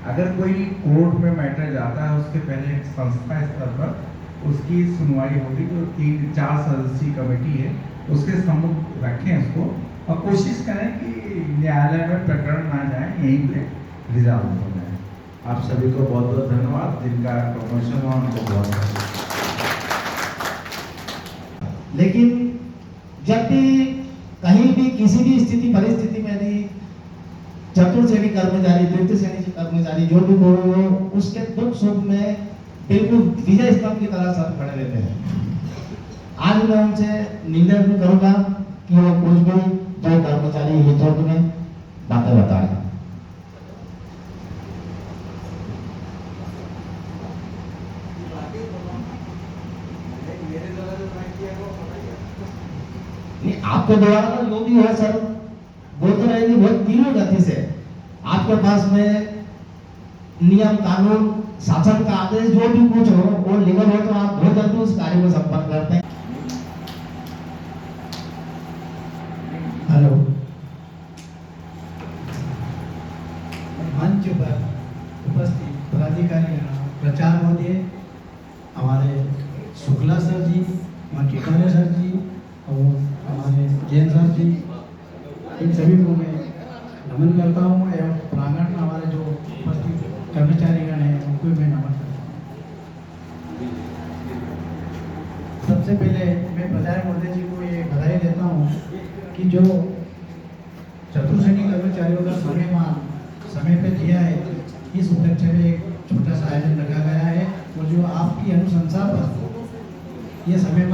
अगर कोई कोर्ट में मैटर जाता है उसके पहले एक संस्था स्तर पर उसकी सुनवाई होगी, जो 3-4 सदस्यीय कमेटी है उसके सम्मुख रखें उसको और कोशिश करें कि न्यायालय में प्रकरण ना जाए, यहीं पे रिजॉल्व हो जाए। आप सभी को बहुत बहुत धन्यवाद, जिनका प्रमोशन हुआ उनको बहुत। लेकिन जब भी कहीं भी किसी भी स्थिति परिस्थिति में यदि चतुर्थ श्रेणी कर्मचारी, तृतीय श्रेणी कर्मचारी जो भी हो, उसके दुख सुख में बिल्कुल विजय स्तंभ की तरह सर खड़े रहते हैं। आज मैं उनसे निवेदन करूंगा कि वो कुछ भी जो कर्मचारी हितों में बातें बताएं। आपके द्वारा जो भी है सर बोलते रहेंगे बहुत तीव्र गति से। आपके पास में नियम कानून शासन का आदेश जो भी कुछ हो वो लीगल हो तो आप बहुत जल्दी उस कार्य को संपन्न करते हैं। हेलो, मंच पर उपस्थित पदाधिकारी, प्रचार महोदय, हमारे शुक्ला सर जी, टिकारे सर जी और हमारे जैन सर जी, इन सभी को मैं नमन करता हूँ एवं प्रांगण में हमारे जो उपस्थित कर्मचारीगण हैं उनको मैं नमन करता हूँ। सबसे पहले मैं प्रचार महोदय जी को ये बधाई देता हूँ कि जो चतुर्थ श्रेणी कर्मचारियों का समय पे दिया है, इस उपलक्ष्य में एक छोटा सा आयोजन रखा गया है और जो आपकी अनुशंसा पर ये समय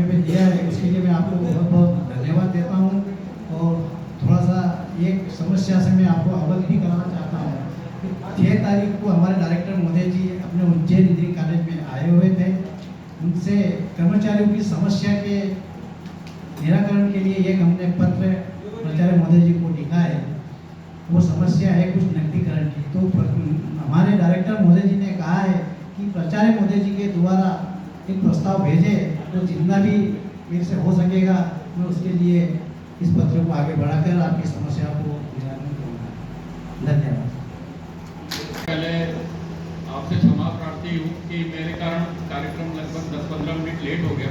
पे दिया है उसके लिए मैं आपको बहुत बहुत धन्यवाद देता हूँ। और थोड़ा सा एक समस्या से मैं आपको अवगत भी कराना चाहता हूँ कि 6 तारीख को हमारे डायरेक्टर महोदय जी अपने उज्जैन इंजीनियरिंग कॉलेज में आए हुए थे। उनसे कर्मचारियों की समस्या के निराकरण के लिए एक हमने पत्र प्राचार्य महोदय जी को लिखा है। वो समस्या है कुछ नकदीकरण की। तो हमारे डायरेक्टर महोदय जी ने कहा है कि प्राचार्य महोदय जी के द्वारा एक प्रस्ताव भेजे, तो जितना भी मेरे से हो सकेगा मैं उसके लिए इस पत्र को आगे बढ़ाकर आपकी समस्या को निराकरण करूँगा। धन्यवाद। पहले आपसे क्षमा प्रार्थी हूँ कि मेरे कारण कार्यक्रम लगभग 10-15 मिनट लेट हो गया।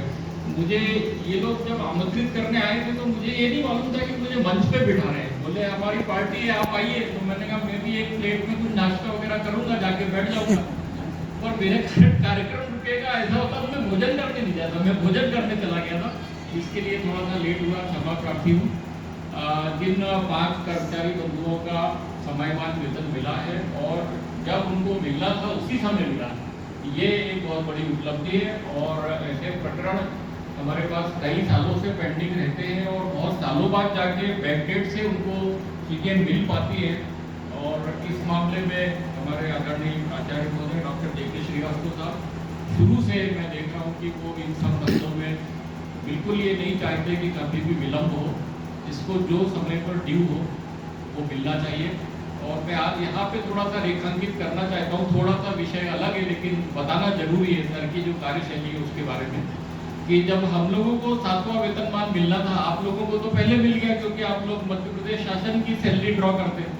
मुझे ये लोग जब आमंत्रित करने आए थे तो मुझे ये नहीं मालूम था कि मुझे मंच पे बिठा रहे हैं। बोले हमारी पार्टी है, आप आइए। तो मैंने कहा मैं भी एक प्लेट में कुछ नाश्ता वगैरह करूँगा, जाके बैठ जाऊँगा। और मेरे कार्यक्रम रुकेगा ऐसा होता तो मैं भोजन करने नहीं जाता, मैं भोजन करने चला गया था। इसके लिए थोड़ा सा लेट हुआ, क्षमा प्रार्थी हूँ। जिन 5 कर्मचारी बंधुओं का समयमान वेतन मिला है और जब उनको मिलना था उसी समय मिला, ये एक बहुत बड़ी उपलब्धि है। और ऐसे प्रकरण हमारे पास कई सालों से पेंडिंग रहते हैं और बहुत सालों बाद जाके बैकडेट से उनको चीज़ें मिल पाती है। और इस मामले में हमारे आदरणीय आचार्य महोदय डॉक्टर जे.के. श्रीवास्तव साहब शुरू से मैं देख रहा हूँ कि वो इन संबंधों में बिल्कुल ये नहीं चाहते कि कभी भी विलम्ब हो, इसको जो समय पर ड्यू हो वो मिलना चाहिए। और मैं आज यहाँ पे थोड़ा सा रेखांकित करना चाहता हूँ, थोड़ा सा विषय अलग है लेकिन बताना जरूरी है सर की जो कार्यशैली है उसके बारे में, कि जब हम लोगों को 7वां वेतनमान मिलना था, आप लोगों को तो पहले मिल गया क्योंकि आप लोग मध्य प्रदेश शासन की सैलरी ड्रॉ करते हैं।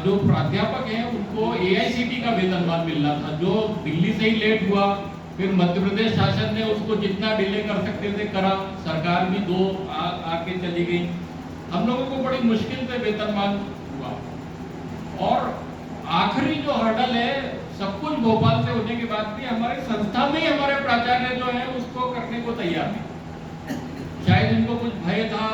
जो प्राध्यापक हैं उनको AICT का वेतनमान मिलना था, जो दिल्ली से ही लेट हुआ। फिर मध्य प्रदेश शासन ने उसको जितना डिले कर सकते थे करा, सरकार भी 2 आके चली गई। हम लोगों को बड़ी मुश्किल से वेतनमान हुआ। और आखिरी जो हर्डल है, सब कुछ भोपाल से होने के बाद भी हमारी संस्था में ही हमारे प्राचार्य जो है उसको करने को तैयार नहीं। शायद इनको कुछ भय था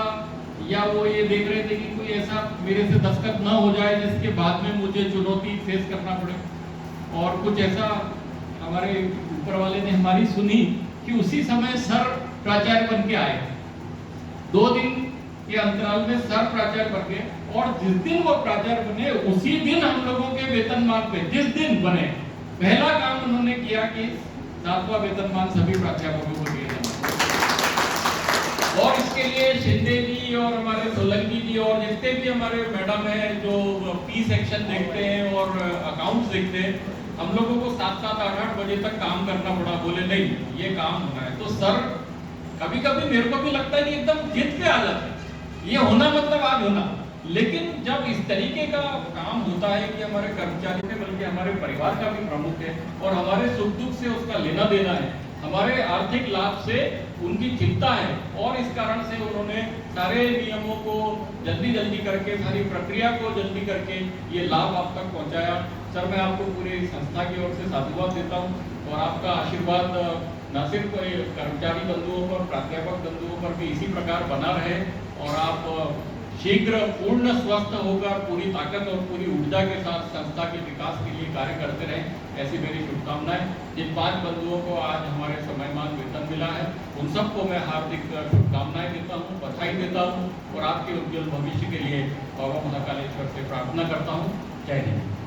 या वो ये देख रहे थे कि कोई ऐसा मेरे से दस्तखत ना हो जाए जिसके बाद में मुझे चुनौती फेस करना पड़े। और कुछ ऐसा हमारे ऊपर वाले ने हमारी सुनी कि उसी समय सर प्राचार्य बन के आए। 2 दिन के अंतराल में सर प्राचार्य बन गए और जिस दिन वो प्राचार्य बने उसी दिन हम लोगों के वेतनमान पे, जिस दिन बने, पहला काम उन्होंने किया कि 7वां वेतनमान सभी प्राध्यापकों को दिया जाए। और इसके लिए शिंदे जी और हमारे सोलंकी जी और जितने भी हमारे मैडम हैं जो P सेक्शन देखते हैं और अकाउंट्स देखते हैं, हम लोगों को 7-7, 8-8 बजे तक काम करना पड़ा। बोले नहीं ये काम होना है। तो सर कभी कभी मेरे को भी लगता है कि एकदम जिद पे आ जाते हैं, ये होना मतलब आज होना। लेकिन जब इस तरीके का काम होता है कि हमारे कर्मचारी के बल्कि हमारे परिवार का भी प्रमुख है और हमारे सुख दुख से उसका लेना देना है, हमारे आर्थिक लाभ से उनकी चिंता है और इस कारण से उन्होंने सारे नियमों को जल्दी करके, सारी प्रक्रिया को जल्दी करके ये लाभ आप तक पहुंचाया। सर, मैं आपको पूरी संस्था की ओर से साधुवाद देता हूं और आपका आशीर्वाद न सिर्फ कर्मचारी बंधुओं पर, प्राध्यापक बंधुओं पर भी इसी प्रकार बना रहे और आप शीघ्र पूर्ण स्वस्थ होकर पूरी ताकत और पूरी ऊर्जा के साथ संस्था के विकास के लिए कार्य करते रहें, ऐसी मेरी शुभकामनाएं। जिन 5 बंधुओं को आज हमारे समयमान वेतन मिला है, उन सबको मैं हार्दिक शुभकामनाएं देता हूं, बधाई देता हूं और आपके उज्जवल भविष्य के लिए बाबा महाकालेश्वर से प्रार्थना करता हूं। जय हिंद।